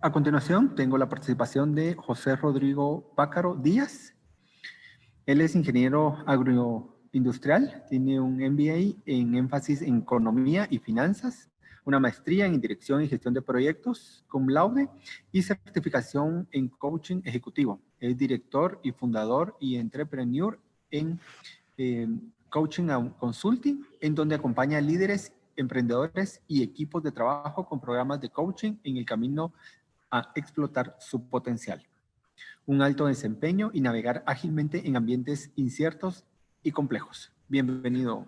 A continuación, tengo la participación de José Rodrigo Pácaro Díaz. Él es ingeniero agroindustrial, tiene un MBA en énfasis en economía y finanzas, una maestría en dirección y gestión de proyectos cum laude y certificación en coaching ejecutivo. Es director y fundador y entrepreneur en Coaching and Consulting, en donde acompaña a líderes, emprendedores y equipos de trabajo con programas de coaching en el camino a explotar su potencial, un alto desempeño y navegar ágilmente en ambientes inciertos y complejos. Bienvenido.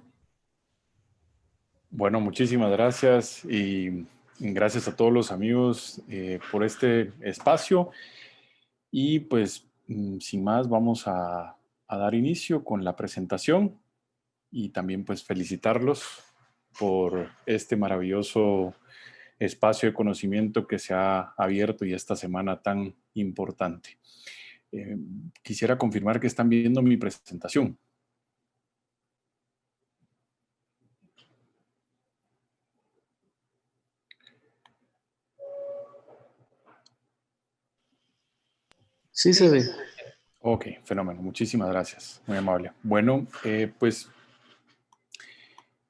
Bueno, muchísimas gracias y gracias a todos los amigos por este espacio. Y pues, sin más, vamos a dar inicio con la presentación y también pues felicitarlos por este maravilloso espacio de conocimiento que se ha abierto y esta semana tan importante. Quisiera confirmar que están viendo mi presentación. Sí se ve. Ok, fenómeno. Muchísimas gracias. Muy amable. Bueno, pues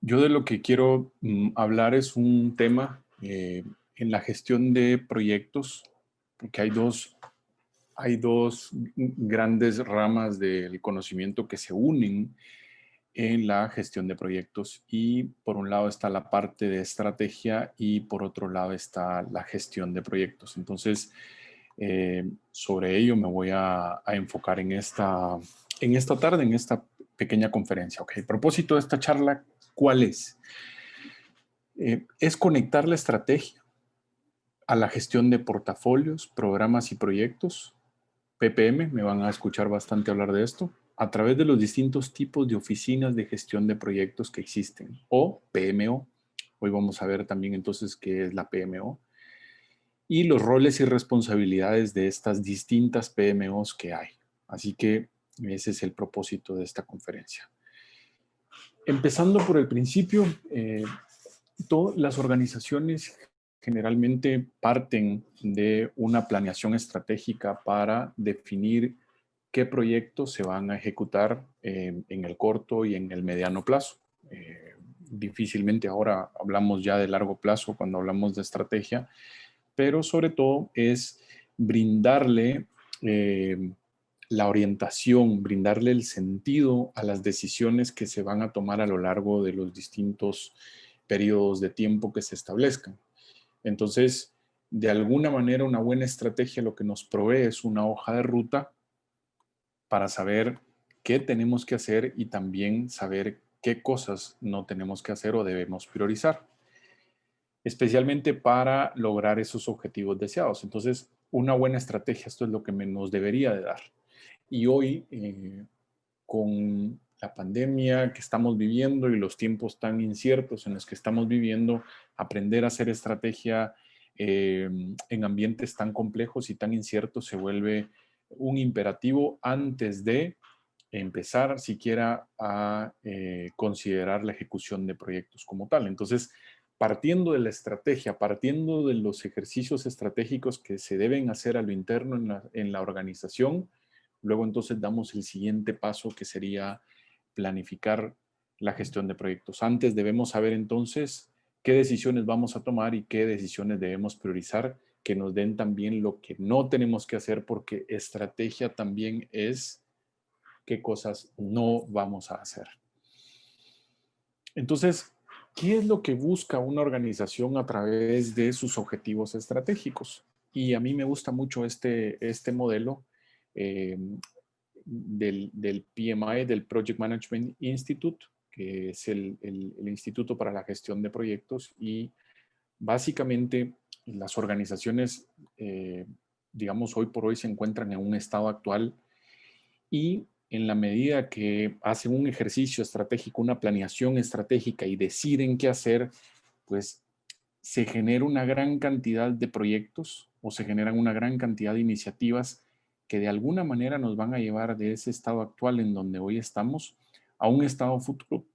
yo de lo que quiero hablar es un tema en la gestión de proyectos, porque hay dos grandes ramas del conocimiento que se unen en la gestión de proyectos y por un lado está la parte de estrategia y por otro lado está la gestión de proyectos. Entonces, sobre ello me voy a enfocar en esta tarde, en esta pequeña conferencia. Ok, el propósito de esta charla, ¿cuál es? Es conectar la estrategia a la gestión de portafolios, programas y proyectos, PPM, me van a escuchar bastante hablar de esto, a través de los distintos tipos de oficinas de gestión de proyectos que existen, o PMO. Hoy vamos a ver también entonces qué es la PMO y los roles y responsabilidades de estas distintas PMOs que hay. Así que ese es el propósito de esta conferencia. Empezando por el principio, todas las organizaciones generalmente parten de una planeación estratégica para definir qué proyectos se van a ejecutar en el corto y en el mediano plazo. Difícilmente ahora hablamos ya de largo plazo cuando hablamos de estrategia, pero sobre todo es brindarle la orientación, brindarle el sentido a las decisiones que se van a tomar a lo largo de los distintos periodos de tiempo que se establezcan. Entonces, de alguna manera, una buena estrategia lo que nos provee es una hoja de ruta para saber qué tenemos que hacer y también saber qué cosas no tenemos que hacer o debemos priorizar, especialmente para lograr esos objetivos deseados. Entonces, una buena estrategia, esto es lo que nos debería de dar. Y hoy, con la pandemia que estamos viviendo y los tiempos tan inciertos en los que estamos viviendo, aprender a hacer estrategia en ambientes tan complejos y tan inciertos se vuelve un imperativo antes de empezar siquiera a considerar la ejecución de proyectos como tal. Entonces, partiendo de la estrategia, partiendo de los ejercicios estratégicos que se deben hacer a lo interno en la organización, luego entonces damos el siguiente paso que sería planificar la gestión de proyectos. Antes debemos saber entonces qué decisiones vamos a tomar y qué decisiones debemos priorizar que nos den también lo que no tenemos que hacer, porque estrategia también es qué cosas no vamos a hacer. Entonces, ¿qué es lo que busca una organización a través de sus objetivos estratégicos? Y a mí me gusta mucho este modelo del PMI, del Project Management Institute, que es el Instituto para la Gestión de Proyectos, y básicamente las organizaciones, digamos, hoy por hoy se encuentran en un estado actual y en la medida que hacen un ejercicio estratégico, una planeación estratégica y deciden qué hacer, pues se genera una gran cantidad de proyectos o se generan una gran cantidad de iniciativas que de alguna manera nos van a llevar de ese estado actual en donde hoy estamos a un estado futuro.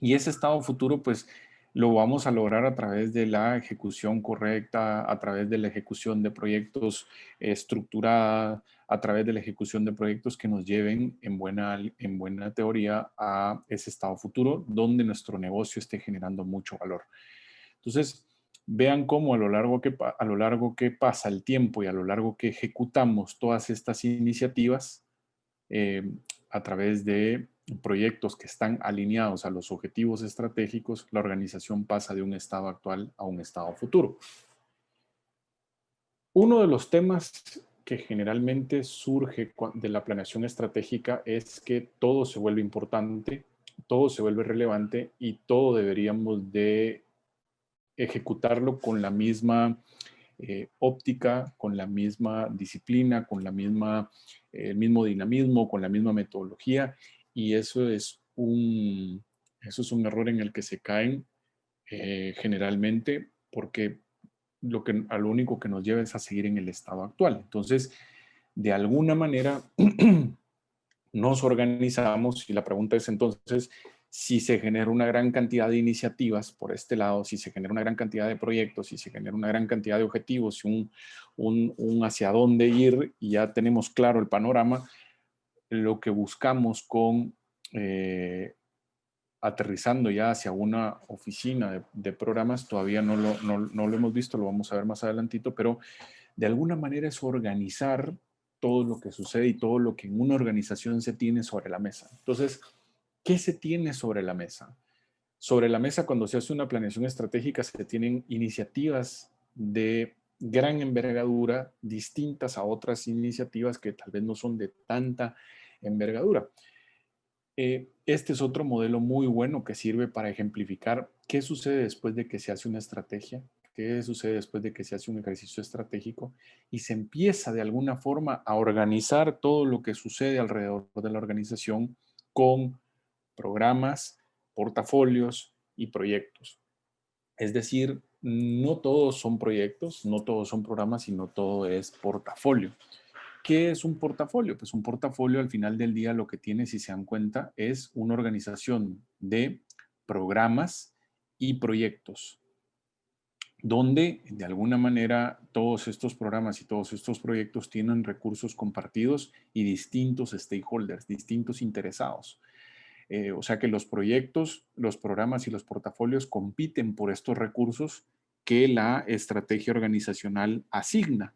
Y ese estado futuro, pues, lo vamos a lograr a través de la ejecución correcta, a través de la ejecución de proyectos estructurada, a través de la ejecución de proyectos que nos lleven en buena teoría a ese estado futuro donde nuestro negocio esté generando mucho valor. Entonces, vean cómo a lo largo que pasa el tiempo y a lo largo que ejecutamos todas estas iniciativas a través de proyectos que están alineados a los objetivos estratégicos, la organización pasa de un estado actual a un estado futuro. Uno de los temas que generalmente surge de la planeación estratégica es que todo se vuelve importante, todo se vuelve relevante y todo deberíamos de ejecutarlo con la misma óptica, con la misma disciplina, con el mismo dinamismo, con la misma metodología, y eso es un error en el que se caen generalmente, porque a lo único que nos lleva es a seguir en el estado actual. Entonces, de alguna manera, nos organizamos y la pregunta es entonces, si se genera una gran cantidad de iniciativas por este lado, si se genera una gran cantidad de proyectos, si se genera una gran cantidad de objetivos y un hacia dónde ir, y ya tenemos claro el panorama, lo que buscamos con aterrizando ya hacia una oficina de programas, todavía no lo hemos visto, lo vamos a ver más adelantito, pero de alguna manera es organizar todo lo que sucede y todo lo que en una organización se tiene sobre la mesa. Entonces, ¿qué se tiene sobre la mesa? Sobre la mesa, cuando se hace una planeación estratégica, se tienen iniciativas de gran envergadura, distintas a otras iniciativas que tal vez no son de tanta envergadura. Este es otro modelo muy bueno que sirve para ejemplificar qué sucede después de que se hace una estrategia, qué sucede después de que se hace un ejercicio estratégico y se empieza de alguna forma a organizar todo lo que sucede alrededor de la organización con programas, portafolios y proyectos. Es decir, no todos son proyectos, no todos son programas, sino todo es portafolio. ¿Qué es un portafolio? Pues un portafolio al final del día lo que tiene, si se dan cuenta, es una organización de programas y proyectos, donde de alguna manera todos estos programas y todos estos proyectos tienen recursos compartidos y distintos stakeholders, distintos interesados. O sea que los proyectos, los programas y los portafolios compiten por estos recursos que la estrategia organizacional asigna.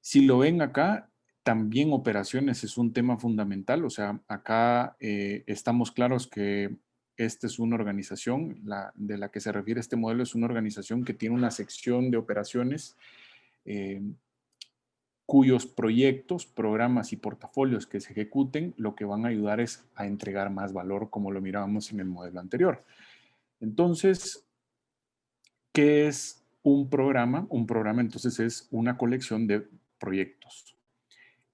Si lo ven acá, también operaciones es un tema fundamental. O sea, acá estamos claros que esta es una organización, de la que se refiere este modelo es una organización que tiene una sección de operaciones cuyos proyectos, programas y portafolios que se ejecuten, lo que van a ayudar es a entregar más valor, como lo mirábamos en el modelo anterior. Entonces, ¿qué es un programa? Un programa entonces es una colección de proyectos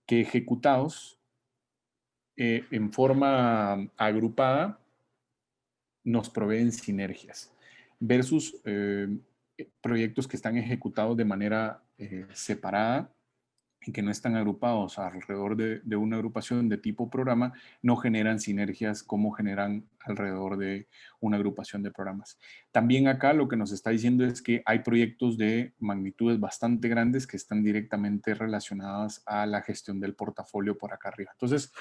que ejecutados en forma agrupada nos proveen sinergias versus proyectos que están ejecutados de manera separada y que no están agrupados alrededor de una agrupación de tipo programa, no generan sinergias como generan alrededor de una agrupación de programas. También acá lo que nos está diciendo es que hay proyectos de magnitudes bastante grandes que están directamente relacionadas a la gestión del portafolio por acá arriba. Entonces,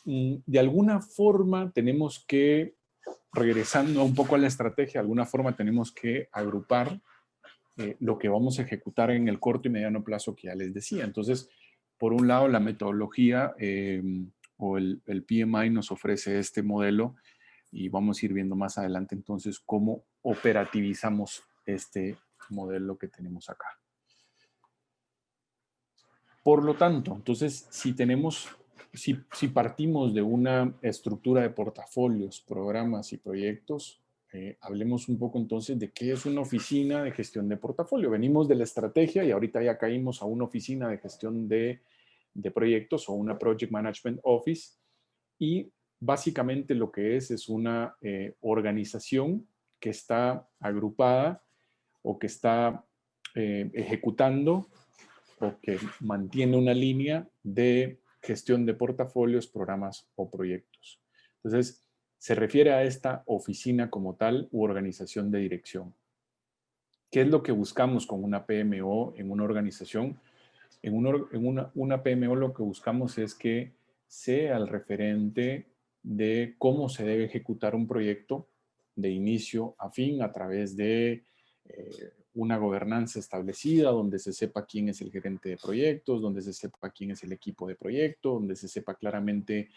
de alguna forma tenemos que, regresando un poco a la estrategia, de alguna forma tenemos que agrupar lo que vamos a ejecutar en el corto y mediano plazo que ya les decía. Entonces, por un lado, la metodología o el PMI nos ofrece este modelo y vamos a ir viendo más adelante entonces cómo operativizamos este modelo que tenemos acá. Por lo tanto, entonces, si partimos de una estructura de portafolios, programas y proyectos, hablemos un poco entonces de qué es una oficina de gestión de portafolio. Venimos de la estrategia y ahorita ya caímos a una oficina de gestión de proyectos o una Project Management Office. Y básicamente lo que es una organización que está agrupada o que está ejecutando o que mantiene una línea de gestión de portafolios, programas o proyectos. Entonces, se refiere a esta oficina como tal u organización de dirección. ¿Qué es lo que buscamos con una PMO en una organización? En una PMO lo que buscamos es que sea el referente de cómo se debe ejecutar un proyecto de inicio a fin a través de una gobernanza establecida, donde se sepa quién es el gerente de proyectos, donde se sepa quién es el equipo de proyecto, donde se sepa claramente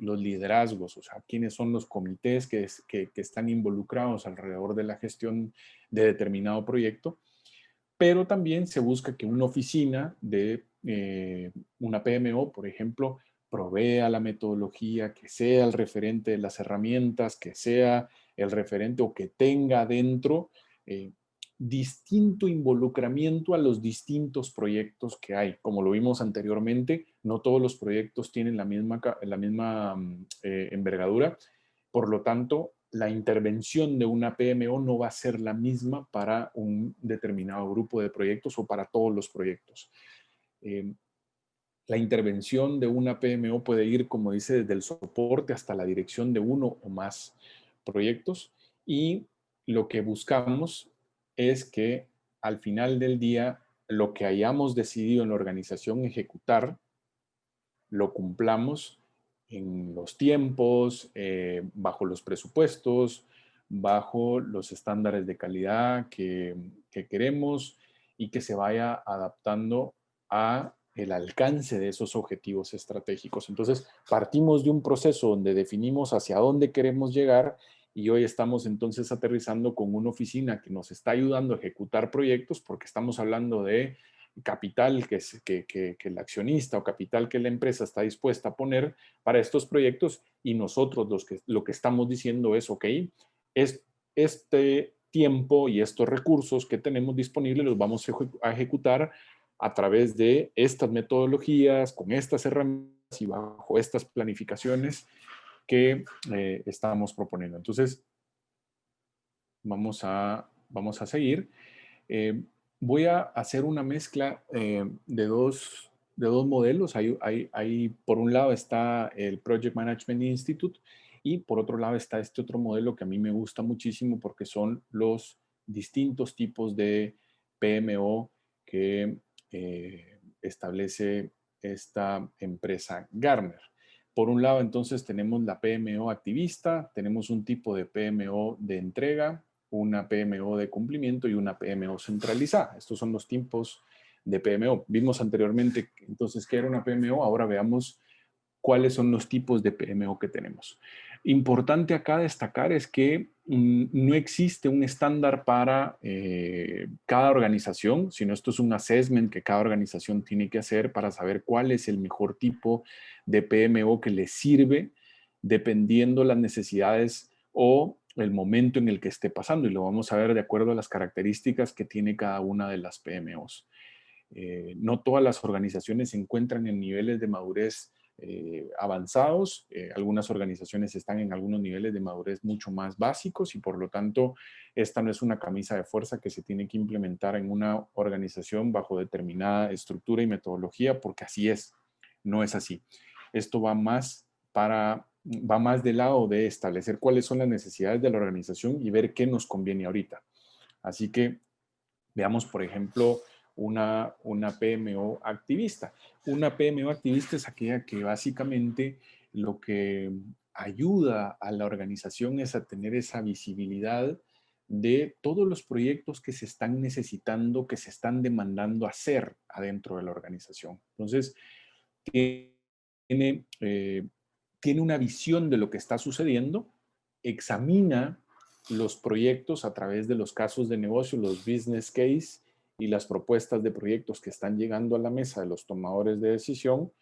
los liderazgos, o sea, quiénes son los comités que están involucrados alrededor de la gestión de determinado proyecto, pero también se busca que una oficina de una PMO, por ejemplo, provea la metodología, que sea el referente de las herramientas, que sea el referente o que tenga dentro distinto involucramiento a los distintos proyectos que hay. Como lo vimos anteriormente, no todos los proyectos tienen la misma envergadura. Por lo tanto, la intervención de una PMO no va a ser la misma para un determinado grupo de proyectos o para todos los proyectos. La intervención de una PMO puede ir, como dice, desde el soporte hasta la dirección de uno o más proyectos, y lo que buscamos es que al final del día lo que hayamos decidido en la organización ejecutar lo cumplamos en los tiempos, bajo los presupuestos, bajo los estándares de calidad que queremos, y que se vaya adaptando a el alcance de esos objetivos estratégicos. Entonces, partimos de un proceso donde definimos hacia dónde queremos llegar, y hoy estamos entonces aterrizando con una oficina que nos está ayudando a ejecutar proyectos, porque estamos hablando de capital que el accionista o capital que la empresa está dispuesta a poner para estos proyectos, y nosotros lo que estamos diciendo es, ok, es este tiempo y estos recursos que tenemos disponibles los vamos a ejecutar a través de estas metodologías, con estas herramientas y bajo estas planificaciones que estamos proponiendo. Entonces, vamos a seguir. Voy a hacer una mezcla de dos modelos. Por un lado está el Project Management Institute, y por otro lado está este otro modelo que a mí me gusta muchísimo, porque son los distintos tipos de PMO que establece esta empresa Gartner. Por un lado, entonces, tenemos la PMO activista, tenemos un tipo de PMO de entrega, una PMO de cumplimiento y una PMO centralizada. Estos son los tipos de PMO. Vimos anteriormente, entonces, qué era una PMO. Ahora veamos cuáles son los tipos de PMO que tenemos. Importante acá destacar es que no existe un estándar para cada organización, sino esto es un assessment que cada organización tiene que hacer para saber cuál es el mejor tipo de PMO que le sirve dependiendo las necesidades o el momento en el que esté pasando, y lo vamos a ver de acuerdo a las características que tiene cada una de las PMOs. No todas las organizaciones se encuentran en niveles de madurez avanzados. Algunas organizaciones están en algunos niveles de madurez mucho más básicos, y por lo tanto esta no es una camisa de fuerza que se tiene que implementar en una organización bajo determinada estructura y metodología, porque así es, no es así. Esto va más del lado de establecer cuáles son las necesidades de la organización y ver qué nos conviene ahorita. Así que veamos, por ejemplo, una PMO activista. Una PMO activista es aquella que básicamente lo que ayuda a la organización es a tener esa visibilidad de todos los proyectos que se están necesitando, que se están demandando hacer adentro de la organización. Entonces, tiene una visión de lo que está sucediendo, examina los proyectos a través de los casos de negocio, los business case y las propuestas de proyectos que están llegando a la mesa de los tomadores de decisión,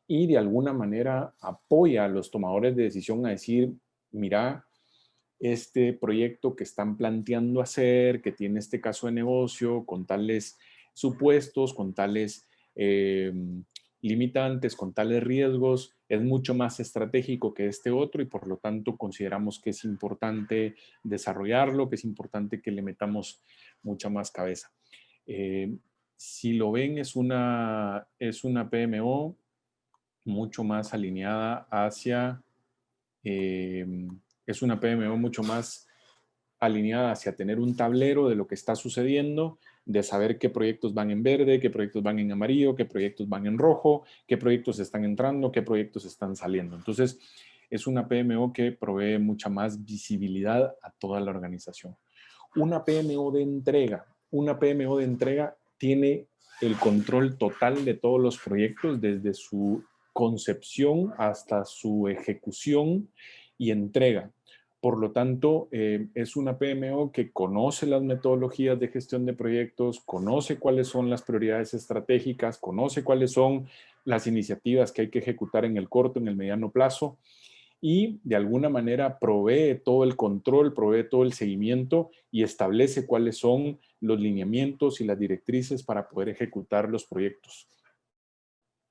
y de alguna manera apoya a los tomadores de decisión a decir, mira, este proyecto que están planteando hacer, que tiene este caso de negocio, con tales supuestos, con tales limitantes, con tales riesgos, es mucho más estratégico que este otro, y por lo tanto consideramos que es importante desarrollarlo, que es importante que le metamos mucha más cabeza. Si lo ven, es una PMO mucho más alineada hacia Es una PMO mucho más alineada hacia tener un tablero de lo que está sucediendo, de saber qué proyectos van en verde, qué proyectos van en amarillo, qué proyectos van en rojo, qué proyectos están entrando, qué proyectos están saliendo. Entonces, es una PMO que provee mucha más visibilidad a toda la organización. Una PMO de entrega tiene el control total de todos los proyectos, desde su concepción hasta su ejecución y entrega. Por lo tanto, es una PMO que conoce las metodologías de gestión de proyectos, conoce cuáles son las prioridades estratégicas, conoce cuáles son las iniciativas que hay que ejecutar en el corto, en el mediano plazo, y de alguna manera provee todo el control, provee todo el seguimiento y establece cuáles son los lineamientos y las directrices para poder ejecutar los proyectos.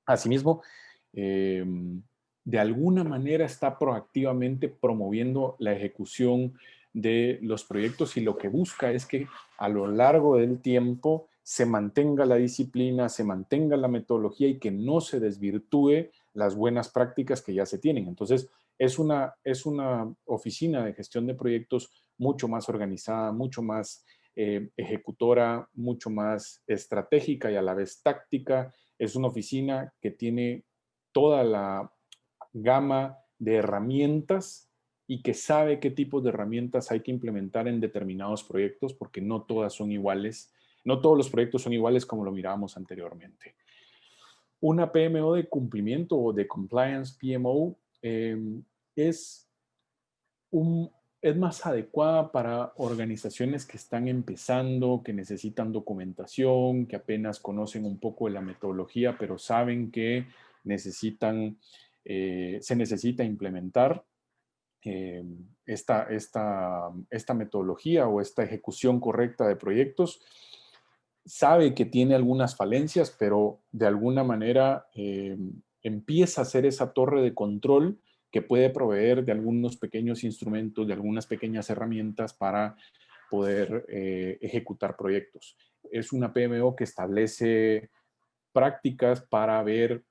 Asimismo, de alguna manera está proactivamente promoviendo la ejecución de los proyectos, y lo que busca es que a lo largo del tiempo se mantenga la disciplina, se mantenga la metodología y que no se desvirtúe las buenas prácticas que ya se tienen. Entonces, es una oficina de gestión de proyectos mucho más organizada, mucho más ejecutora, mucho más estratégica y a la vez táctica. Es una oficina que tiene toda la gama de herramientas y que sabe qué tipos de herramientas hay que implementar en determinados proyectos, porque no todas son iguales, no todos los proyectos son iguales como lo mirábamos anteriormente. Una PMO de cumplimiento o de compliance PMO es más adecuada para organizaciones que están empezando, que necesitan documentación, que apenas conocen un poco de la metodología, pero saben que se necesita implementar esta metodología o esta ejecución correcta de proyectos. Sabe que tiene algunas falencias, pero de alguna manera empieza a ser esa torre de control que puede proveer de algunos pequeños instrumentos, de algunas pequeñas herramientas para poder ejecutar proyectos. Es una PMO que establece prácticas para ver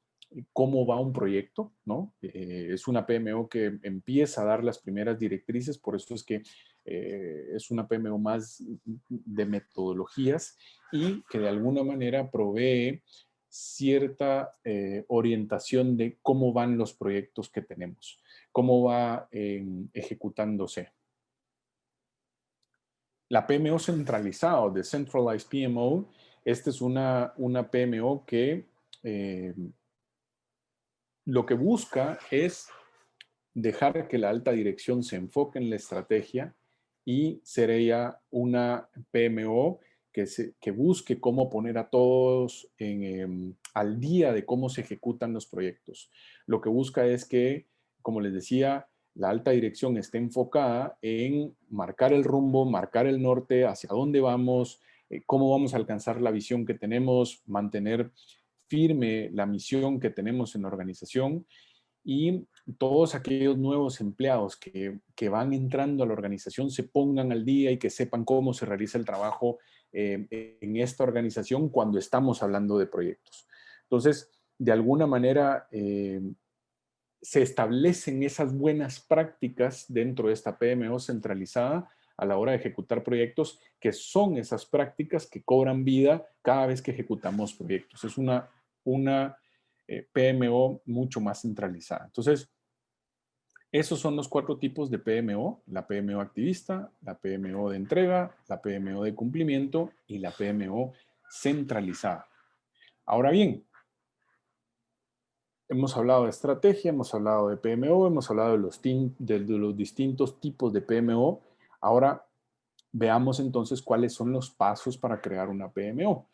cómo va un proyecto, ¿no? Es una PMO que empieza a dar las primeras directrices, por eso es que es una PMO más de metodologías y que de alguna manera provee cierta orientación de cómo van los proyectos que tenemos, cómo va ejecutándose. La PMO centralizada o Decentralized PMO, esta es una PMO que lo que busca es dejar que la alta dirección se enfoque en la estrategia y ser ella una PMO que busque cómo poner a todos al día de cómo se ejecutan los proyectos. Lo que busca es que, como les decía, la alta dirección esté enfocada en marcar el rumbo, marcar el norte, hacia dónde vamos, cómo vamos a alcanzar la visión que tenemos, mantener firme la misión que tenemos en la organización, y todos aquellos nuevos empleados que van entrando a la organización se pongan al día y que sepan cómo se realiza el trabajo en esta organización cuando estamos hablando de proyectos. Entonces, de alguna manera, se establecen esas buenas prácticas dentro de esta PMO centralizada a la hora de ejecutar proyectos, que son esas prácticas que cobran vida cada vez que ejecutamos proyectos. Es una PMO mucho más centralizada. Entonces, esos son los 4 tipos de PMO: la PMO activista, la PMO de entrega, la PMO de cumplimiento y la PMO centralizada. Ahora bien, hemos hablado de estrategia, hemos hablado de PMO, hemos hablado de los distintos tipos de PMO. Ahora veamos entonces cuáles son los pasos para crear una PMO.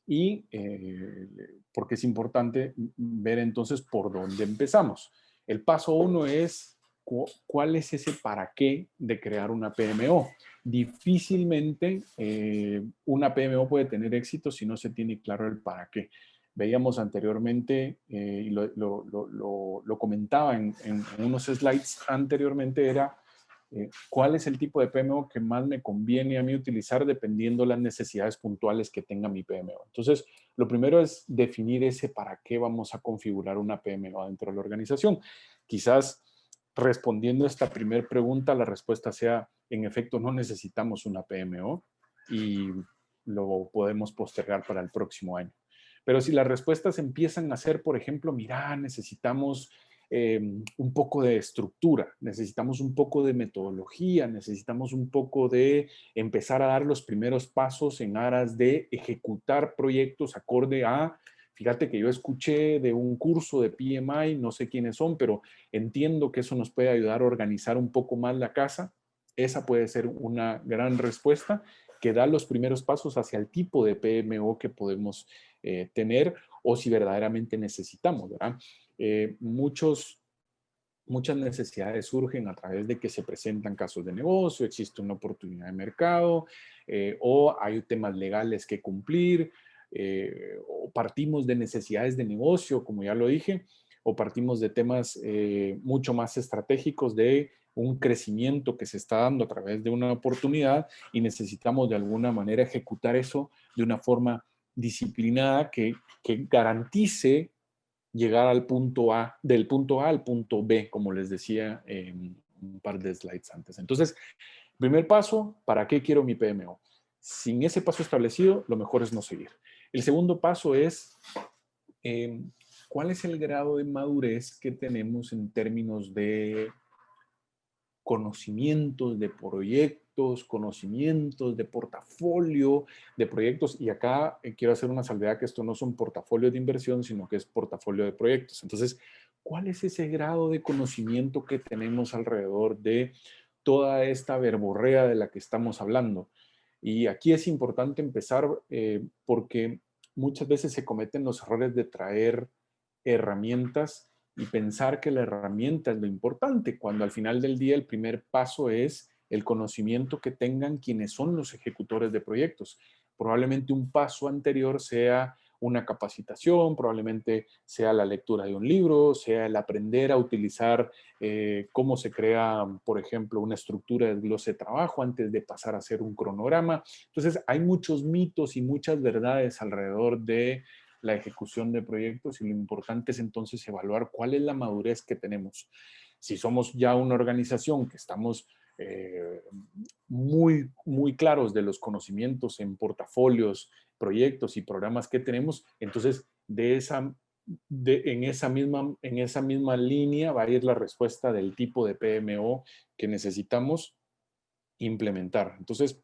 Y porque es importante ver entonces por dónde empezamos. El paso 1 es cuál es ese para qué de crear una PMO. Difícilmente una PMO puede tener éxito si no se tiene claro el para qué. Veíamos anteriormente, y lo comentaba en unos slides anteriormente, era cuál es el tipo de PMO que más me conviene a mí utilizar dependiendo las necesidades puntuales que tenga mi PMO. Entonces, lo primero es definir ese para qué vamos a configurar una PMO dentro de la organización. Quizás respondiendo a esta primera pregunta, la respuesta sea, en efecto, no necesitamos una PMO y lo podemos postergar para el próximo año. Pero si las respuestas empiezan a ser, por ejemplo, mira, necesitamos un poco de estructura, necesitamos un poco de metodología, necesitamos un poco de empezar a dar los primeros pasos en aras de ejecutar proyectos acorde a, fíjate que yo escuché de un curso de PMI, no sé quiénes son, pero entiendo que eso nos puede ayudar a organizar un poco más la casa. Esa puede ser una gran respuesta que da los primeros pasos hacia el tipo de PMO que podemos tener o si verdaderamente necesitamos, ¿verdad? Muchas necesidades surgen a través de que se presentan casos de negocio, existe una oportunidad de mercado o hay temas legales que cumplir o partimos de necesidades de negocio, como ya lo dije, o partimos de temas mucho más estratégicos de un crecimiento que se está dando a través de una oportunidad y necesitamos de alguna manera ejecutar eso de una forma disciplinada que garantice llegar al punto A, del punto A al punto B, como les decía un par de slides antes. Entonces, primer paso, ¿para qué quiero mi PMO? Sin ese paso establecido, lo mejor es no seguir. El segundo paso es, ¿cuál es el grado de madurez que tenemos en términos de conocimientos de proyectos, conocimientos de portafolio de proyectos? Y acá quiero hacer una salvedad que esto no son portafolios de inversión, sino que es portafolio de proyectos. Entonces, ¿cuál es ese grado de conocimiento que tenemos alrededor de toda esta verborrea de la que estamos hablando? Y aquí es importante empezar porque muchas veces se cometen los errores de traer herramientas y pensar que la herramienta es lo importante, cuando al final del día el primer paso es el conocimiento que tengan quienes son los ejecutores de proyectos. Probablemente un paso anterior sea una capacitación, probablemente sea la lectura de un libro, sea el aprender a utilizar cómo se crea, por ejemplo, una estructura de desglose de trabajo antes de pasar a hacer un cronograma. Entonces, hay muchos mitos y muchas verdades alrededor de la ejecución de proyectos y lo importante es entonces evaluar cuál es la madurez que tenemos. Si somos ya una organización que estamos muy claros de los conocimientos en portafolios, proyectos y programas que tenemos, entonces en esa misma línea va a ir la respuesta del tipo de PMO que necesitamos implementar. Entonces,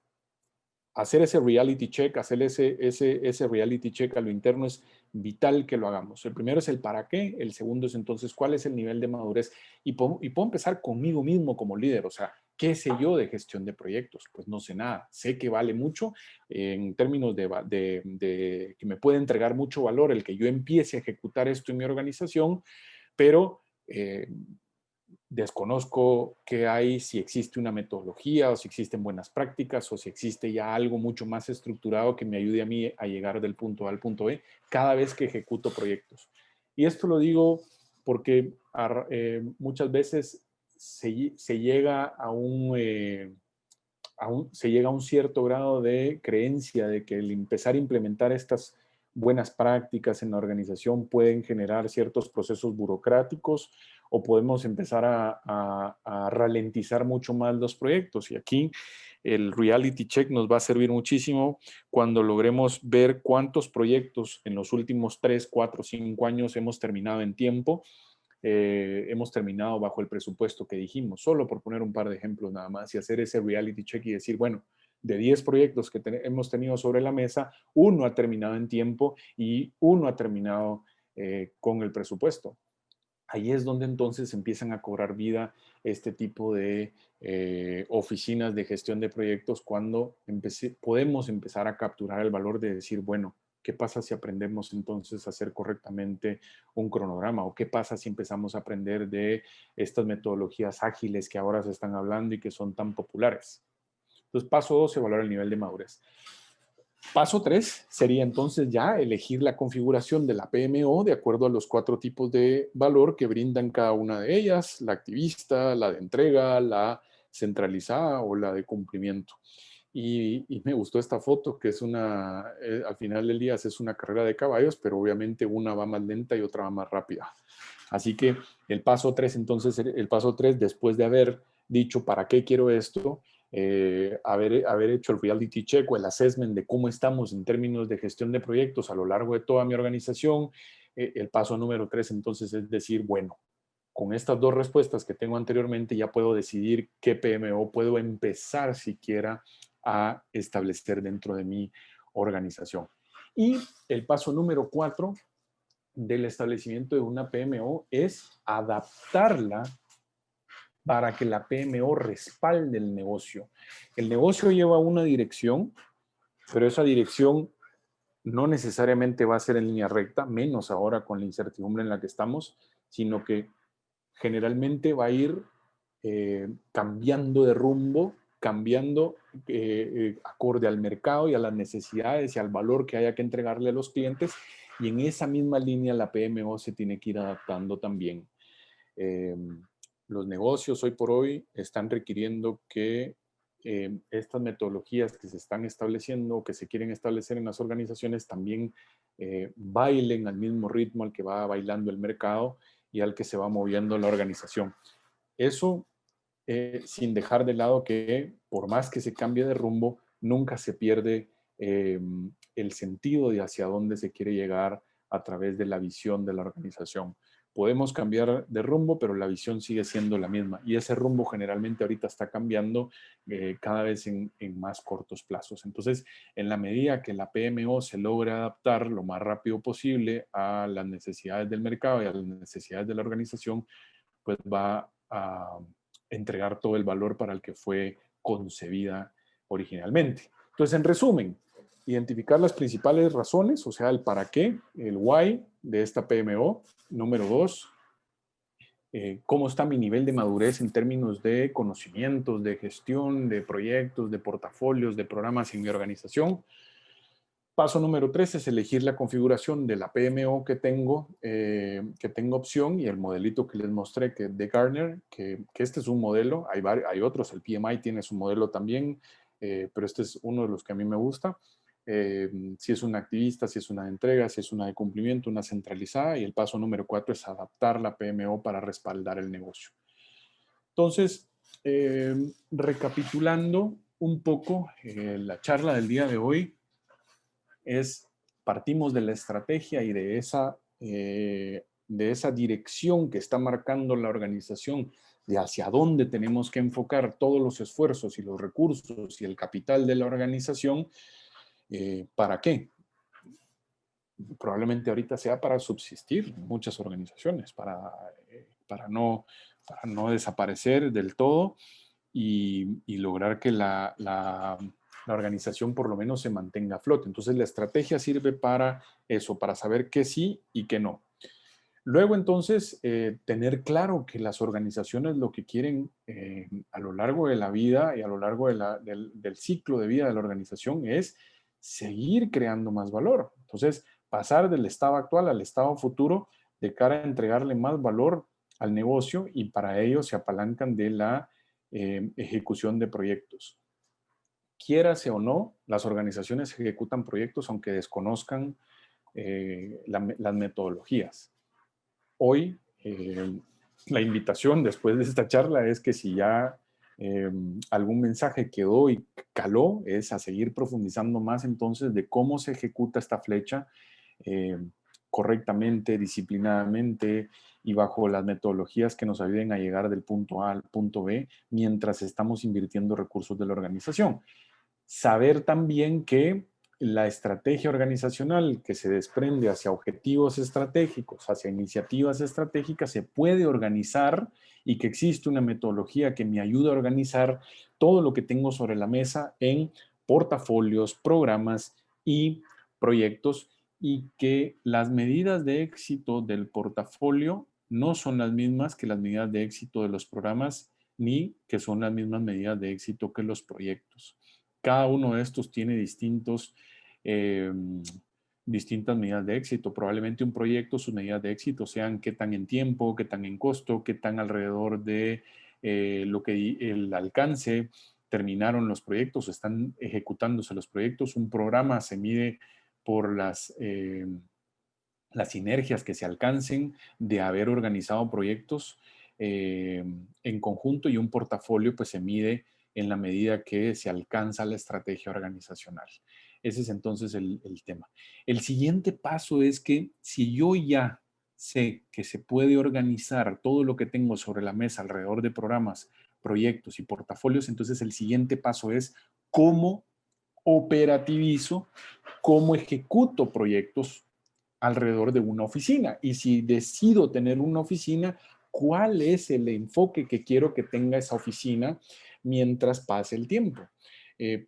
hacer ese reality check, hacer ese reality check a lo interno es vital que lo hagamos. El primero es el para qué, el segundo es entonces cuál es el nivel de madurez y puedo empezar conmigo mismo como líder, o sea, ¿qué sé yo de gestión de proyectos? Pues no sé nada, sé que vale mucho en términos de que me puede entregar mucho valor el que yo empiece a ejecutar esto en mi organización, pero desconozco qué hay, si existe una metodología o si existen buenas prácticas o si existe ya algo mucho más estructurado que me ayude a mí a llegar del punto A al punto B cada vez que ejecuto proyectos. Y esto lo digo porque muchas veces se llega se llega a un cierto grado de creencia de que el empezar a implementar estas buenas prácticas en la organización pueden generar ciertos procesos burocráticos o podemos empezar a ralentizar mucho más los proyectos. Y aquí el reality check nos va a servir muchísimo cuando logremos ver cuántos proyectos en los últimos 3, 4, 5 años hemos terminado en tiempo. Hemos terminado bajo el presupuesto que dijimos, solo por poner un par de ejemplos nada más y hacer ese reality check y decir, bueno, de 10 proyectos que hemos tenido sobre la mesa, uno ha terminado en tiempo y uno ha terminado con el presupuesto. Ahí es donde entonces empiezan a cobrar vida este tipo de oficinas de gestión de proyectos cuando podemos empezar a capturar el valor de decir, bueno, ¿qué pasa si aprendemos entonces a hacer correctamente un cronograma? ¿O qué pasa si empezamos a aprender de estas metodologías ágiles que ahora se están hablando y que son tan populares? Entonces, paso 2, evaluar el nivel de madurez. Paso 3 sería entonces ya elegir la configuración de la PMO de acuerdo a los 4 tipos de valor que brindan cada una de ellas, la activista, la de entrega, la centralizada o la de cumplimiento. Y me gustó esta foto, que es al final del día es una carrera de caballos, pero obviamente una va más lenta y otra va más rápida. Así que el paso 3, entonces, el paso 3, después de haber dicho para qué quiero esto, haber hecho el reality check o el assessment de cómo estamos en términos de gestión de proyectos a lo largo de toda mi organización, el paso número 3, entonces, es decir, bueno, con estas dos respuestas que tengo anteriormente, ya puedo decidir qué PMO puedo empezar siquiera a establecer dentro de mi organización. Y el paso número 4 del establecimiento de una PMO es adaptarla para que la PMO respalde el negocio. El negocio lleva una dirección, pero esa dirección no necesariamente va a ser en línea recta, menos ahora con la incertidumbre en la que estamos, sino que generalmente va a ir cambiando de rumbo, cambiando acorde al mercado y a las necesidades y al valor que haya que entregarle a los clientes. Y en esa misma línea la PMO se tiene que ir adaptando también. Los negocios hoy por hoy están requiriendo que estas metodologías que se están estableciendo o que se quieren establecer en las organizaciones también bailen al mismo ritmo al que va bailando el mercado y al que se va moviendo la organización. Eso sin dejar de lado que por más que se cambie de rumbo, nunca se pierde el sentido de hacia dónde se quiere llegar a través de la visión de la organización. Podemos cambiar de rumbo, pero la visión sigue siendo la misma. Y ese rumbo generalmente ahorita está cambiando cada vez en más cortos plazos. Entonces, en la medida que la PMO se logre adaptar lo más rápido posible a las necesidades del mercado y a las necesidades de la organización, pues va a entregar todo el valor para el que fue concebida originalmente. Entonces, en resumen, identificar las principales razones, o sea, el para qué, el why de esta PMO. Número 2, cómo está mi nivel de madurez en términos de conocimientos, de gestión, de proyectos, de portafolios, de programas en mi organización. Paso número 3 es elegir la configuración de la PMO que tengo opción, y el modelito que les mostré que de Gartner, que este es un modelo, hay otros, el PMI tiene su modelo también, pero este es uno de los que a mí me gusta. Si es una activista, si es una de entrega, si es una de cumplimiento, una centralizada, y el paso número 4 es adaptar la PMO para respaldar el negocio. Entonces, recapitulando un poco la charla del día de hoy, partimos de la estrategia y de esa dirección que está marcando la organización, de hacia dónde tenemos que enfocar todos los esfuerzos y los recursos y el capital de la organización. ¿Para qué? Probablemente ahorita sea para subsistir muchas organizaciones, para no desaparecer del todo y lograr que la organización por lo menos se mantenga a flote. Entonces la estrategia sirve para eso, para saber qué sí y qué no. Luego entonces tener claro que las organizaciones lo que quieren a lo largo de la vida y a lo largo del ciclo de vida de la organización es seguir creando más valor. Entonces pasar del estado actual al estado futuro de cara a entregarle más valor al negocio, y para ello se apalancan de la ejecución de proyectos. Quiérase o no, las organizaciones ejecutan proyectos aunque desconozcan las metodologías. Hoy, la invitación después de esta charla es que si ya algún mensaje quedó y caló, es a seguir profundizando más entonces de cómo se ejecuta esta flecha correctamente, disciplinadamente y bajo las metodologías que nos ayuden a llegar del punto A al punto B mientras estamos invirtiendo recursos de la organización. Saber también que la estrategia organizacional que se desprende hacia objetivos estratégicos, hacia iniciativas estratégicas, se puede organizar, y que existe una metodología que me ayuda a organizar todo lo que tengo sobre la mesa en portafolios, programas y proyectos, y que las medidas de éxito del portafolio no son las mismas que las medidas de éxito de los programas, ni que son las mismas medidas de éxito que los proyectos. Cada uno de estos tiene distintas medidas de éxito. Probablemente un proyecto, sus medidas de éxito sean qué tan en tiempo, qué tan en costo, qué tan alrededor de lo que el alcance terminaron los proyectos, están ejecutándose los proyectos. Un programa se mide por las sinergias que se alcancen de haber organizado proyectos en conjunto, y un portafolio pues se mide en la medida que se alcanza la estrategia organizacional. Ese es entonces el tema. El siguiente paso es que si yo ya sé que se puede organizar todo lo que tengo sobre la mesa alrededor de programas, proyectos y portafolios, entonces el siguiente paso es cómo operativizo, cómo ejecuto proyectos alrededor de una oficina. Y si decido tener una oficina, ¿cuál es el enfoque que quiero que tenga esa oficina mientras pase el tiempo?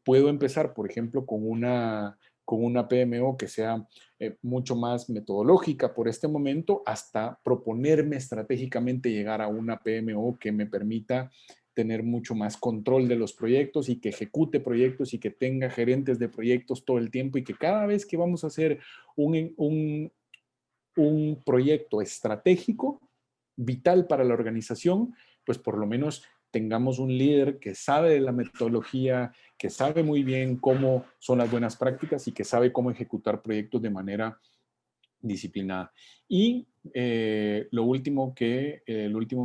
Puedo empezar, por ejemplo, con una PMO que sea mucho más metodológica por este momento, hasta proponerme estratégicamente llegar a una PMO que me permita tener mucho más control de los proyectos y que ejecute proyectos y que tenga gerentes de proyectos todo el tiempo, y que cada vez que vamos a hacer un proyecto estratégico, vital para la organización, pues por lo menos tengamos un líder que sabe de la metodología, que sabe muy bien cómo son las buenas prácticas y que sabe cómo ejecutar proyectos de manera disciplinada. Y el último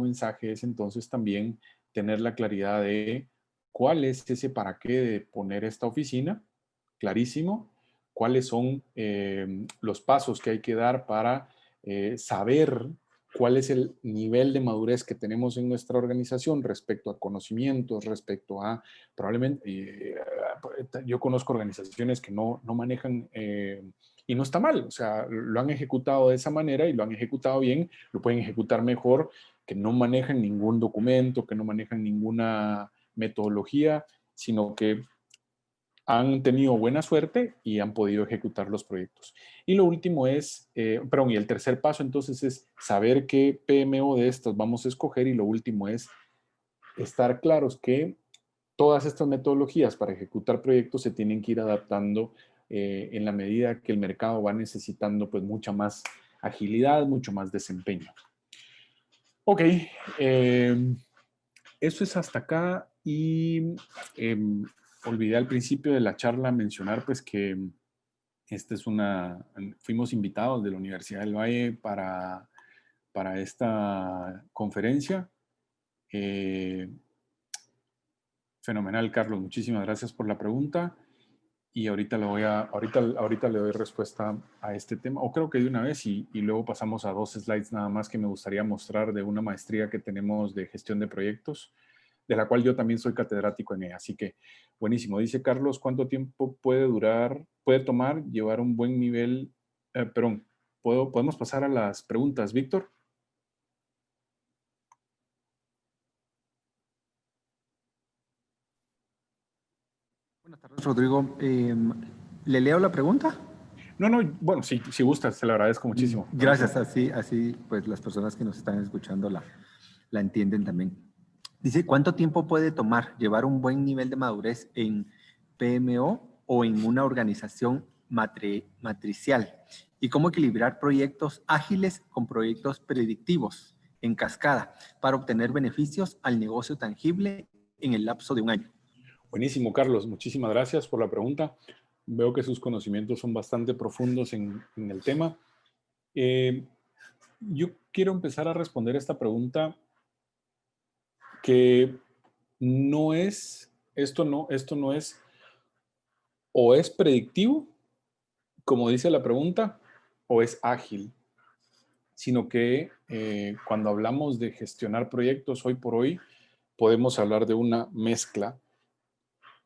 mensaje es entonces también tener la claridad de cuál es ese para qué de poner esta oficina, clarísimo, cuáles son los pasos que hay que dar para saber cuál es el nivel de madurez que tenemos en nuestra organización respecto a conocimientos, respecto a probablemente, yo conozco organizaciones que no manejan, y no está mal, o sea, lo han ejecutado de esa manera y lo han ejecutado bien, lo pueden ejecutar mejor, que no manejan ningún documento, que no manejan ninguna metodología, sino que han tenido buena suerte y han podido ejecutar los proyectos. Y lo último es, y el tercer paso entonces es saber qué PMO de estas vamos a escoger, y lo último es estar claros que todas estas metodologías para ejecutar proyectos se tienen que ir adaptando en la medida que el mercado va necesitando pues mucha más agilidad, mucho más desempeño. Ok, eso es hasta acá, y olvidé al principio de la charla mencionar pues que fuimos invitados de la Universidad del Valle para esta conferencia. Fenomenal, Carlos. Muchísimas gracias por la pregunta. Y ahorita le doy respuesta a este tema, o creo que de una vez, y luego pasamos a 2 slides nada más que me gustaría mostrar de una maestría que tenemos de gestión de proyectos, de la cual yo también soy catedrático en ella. Así que, buenísimo. Dice Carlos, ¿cuánto tiempo puede tomar llevar un buen nivel? ¿Podemos pasar a las preguntas, Víctor? Buenas tardes, Rodrigo. ¿Le leo la pregunta? No, bueno, si gustas, te lo agradezco muchísimo. Gracias, así pues las personas que nos están escuchando la entienden también. Dice, ¿cuánto tiempo puede tomar llevar un buen nivel de madurez en PMO o en una organización matricial? ¿Y cómo equilibrar proyectos ágiles con proyectos predictivos en cascada para obtener beneficios al negocio tangible en el lapso de un año? Buenísimo, Carlos. Muchísimas gracias por la pregunta. Veo que sus conocimientos son bastante profundos en el tema. Yo quiero empezar a responder esta pregunta que esto no es o es predictivo, como dice la pregunta, o es ágil, sino que cuando hablamos de gestionar proyectos hoy por hoy, podemos hablar de una mezcla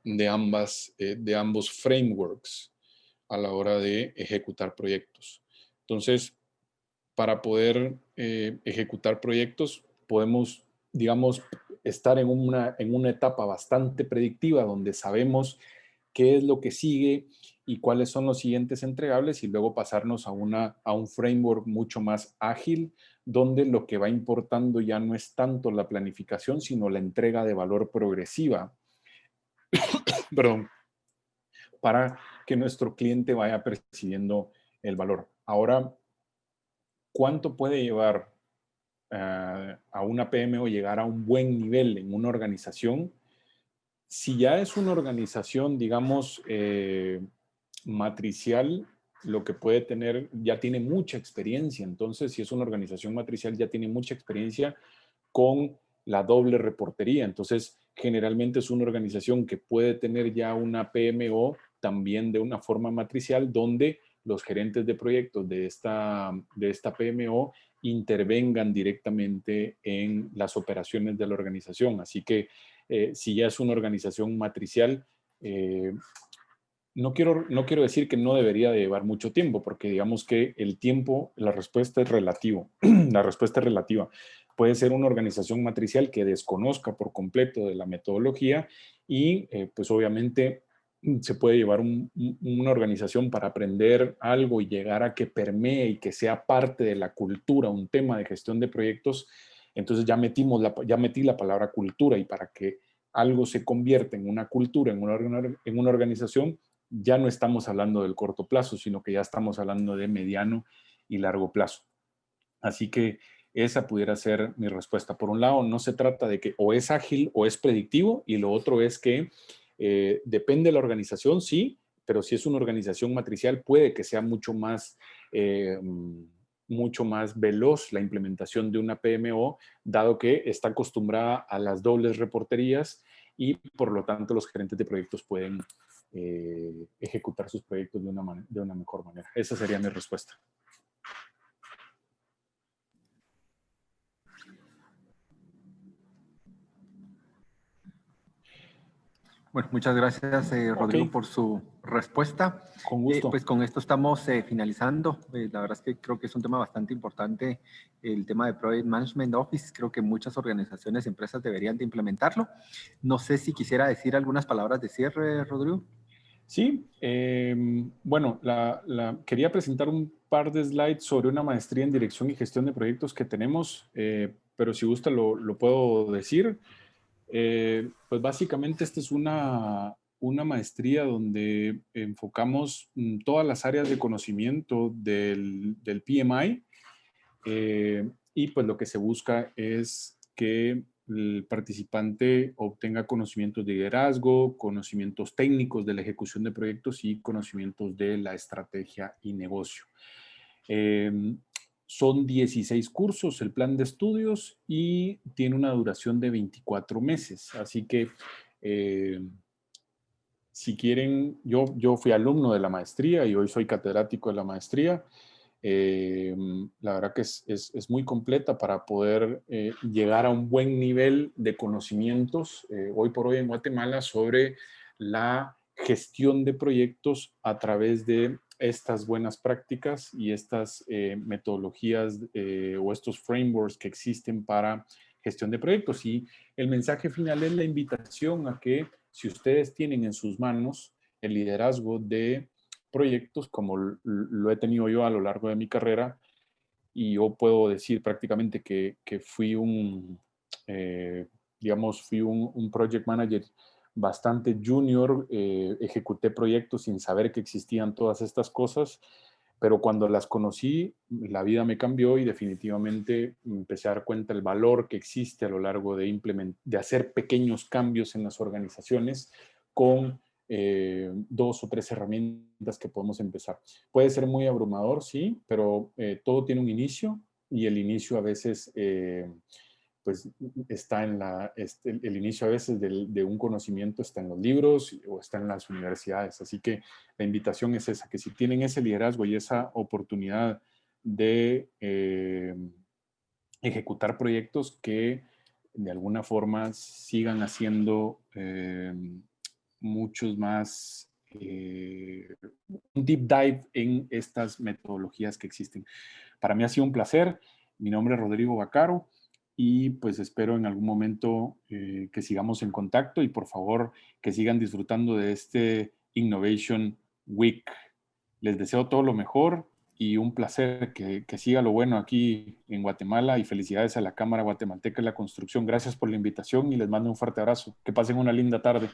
de ambos frameworks a la hora de ejecutar proyectos. Entonces, para poder ejecutar proyectos, podemos, digamos, estar en una etapa bastante predictiva donde sabemos qué es lo que sigue y cuáles son los siguientes entregables, y luego pasarnos a un framework mucho más ágil, donde lo que va importando ya no es tanto la planificación, sino la entrega de valor progresiva. Perdón, para que nuestro cliente vaya percibiendo el valor. Ahora, ¿cuánto puede llevar a una PMO llegar a un buen nivel en una organización? Si ya es una organización, digamos, matricial, lo que puede tener, ya tiene mucha experiencia. Entonces, si es una organización matricial, ya tiene mucha experiencia con la doble reportería. Entonces, generalmente es una organización que puede tener ya una PMO también de una forma matricial, donde los gerentes de proyectos de esta PMO intervengan directamente en las operaciones de la organización. Así que si ya es una organización matricial, no quiero decir que no debería de llevar mucho tiempo, porque digamos que el tiempo, la respuesta es relativo. La respuesta es relativa. Puede ser una organización matricial que desconozca por completo de la metodología y pues obviamente se puede llevar una organización para aprender algo y llegar a que permee y que sea parte de la cultura, un tema de gestión de proyectos. Entonces ya metí la palabra cultura, y para que algo se convierta en una cultura, en una organización, ya no estamos hablando del corto plazo, sino que ya estamos hablando de mediano y largo plazo. Así que esa pudiera ser mi respuesta. Por un lado, no se trata de que o es ágil o es predictivo, y lo otro es que depende de la organización, sí, pero si es una organización matricial puede que sea mucho más veloz la implementación de una PMO, dado que está acostumbrada a las dobles reporterías y por lo tanto los gerentes de proyectos pueden ejecutar sus proyectos de una mejor manera. Esa sería mi respuesta. Bueno, muchas gracias, Rodrigo, Ok. por su respuesta. Con gusto. Pues con esto estamos finalizando. La verdad es que creo que es un tema bastante importante, el tema de Project Management Office. Creo que muchas organizaciones y empresas deberían de implementarlo. No sé si quisiera decir algunas palabras de cierre, Rodrigo. Sí, bueno, quería presentar un par de slides sobre una maestría en dirección y gestión de proyectos que tenemos, pero si gusta lo puedo decir. Pues básicamente esta es una maestría donde enfocamos todas las áreas de conocimiento del PMI, y pues lo que se busca es que el participante obtenga conocimientos de liderazgo, conocimientos técnicos de la ejecución de proyectos y conocimientos de la estrategia y negocio. Son 16 cursos el plan de estudios y tiene una duración de 24 meses. Así que si quieren, yo fui alumno de la maestría y hoy soy catedrático de la maestría. La verdad que es muy completa para poder llegar a un buen nivel de conocimientos hoy por hoy en Guatemala sobre la gestión de proyectos a través de estas buenas prácticas y estas metodologías o estos frameworks que existen para gestión de proyectos. Y el mensaje final es la invitación a que, si ustedes tienen en sus manos el liderazgo de proyectos, como lo he tenido yo a lo largo de mi carrera, y yo puedo decir prácticamente que fui fui un project manager bastante junior, ejecuté proyectos sin saber que existían todas estas cosas, pero cuando las conocí, la vida me cambió y definitivamente empecé a dar cuenta del valor que existe a lo largo de hacer pequeños cambios en las organizaciones con 2 o 3 herramientas que podemos empezar. Puede ser muy abrumador, sí, pero todo tiene un inicio, y el inicio a veces pues está el inicio a veces de un conocimiento está en los libros o está en las universidades. Así que la invitación es esa, que si tienen ese liderazgo y esa oportunidad de ejecutar proyectos, que de alguna forma sigan haciendo muchos más, un deep dive en estas metodologías que existen. Para mí ha sido un placer. Mi nombre es Rodrigo Vaccaro y pues espero en algún momento que sigamos en contacto, y por favor que sigan disfrutando de este Innovation Week. Les deseo todo lo mejor y un placer que siga lo bueno aquí en Guatemala, y felicidades a la Cámara Guatemalteca de la Construcción. Gracias por la invitación y les mando un fuerte abrazo. Que pasen una linda tarde.